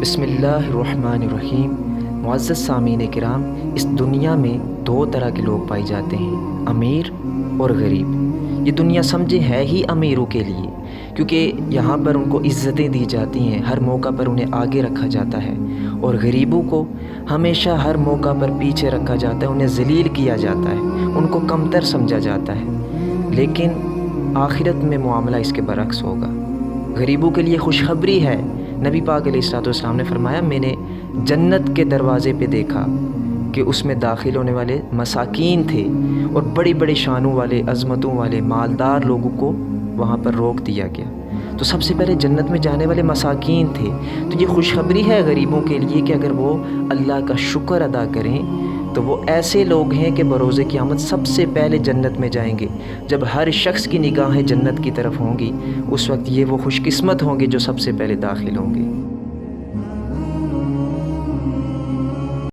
بسم اللہ الرحمن الرحیم۔ معزز سامعین کرام، اس دنیا میں دو طرح کے لوگ پائے جاتے ہیں، امیر اور غریب۔ یہ دنیا سمجھے ہے ہی امیروں کے لیے، کیونکہ یہاں پر ان کو عزتیں دی جاتی ہیں، ہر موقع پر انہیں آگے رکھا جاتا ہے، اور غریبوں کو ہمیشہ ہر موقع پر پیچھے رکھا جاتا ہے، انہیں ذلیل کیا جاتا ہے، ان کو کمتر سمجھا جاتا ہے۔ لیکن آخرت میں معاملہ اس کے برعکس ہوگا۔ غریبوں کے لیے خوشخبری ہے۔ نبی پاک علیہ الصلوۃ والسلام نے فرمایا، میں نے جنت کے دروازے پہ دیکھا کہ اس میں داخل ہونے والے مساکین تھے، اور بڑی بڑی شانوں والے، عظمتوں والے، مالدار لوگوں کو وہاں پر روک دیا گیا۔ تو سب سے پہلے جنت میں جانے والے مساکین تھے۔ تو یہ خوشخبری ہے غریبوں کے لیے کہ اگر وہ اللہ کا شکر ادا کریں تو وہ ایسے لوگ ہیں کہ بروز قیامت سب سے پہلے جنت میں جائیں گے۔ جب ہر شخص کی نگاہیں جنت کی طرف ہوں گی، اس وقت یہ وہ خوش قسمت ہوں گے جو سب سے پہلے داخل ہوں گے۔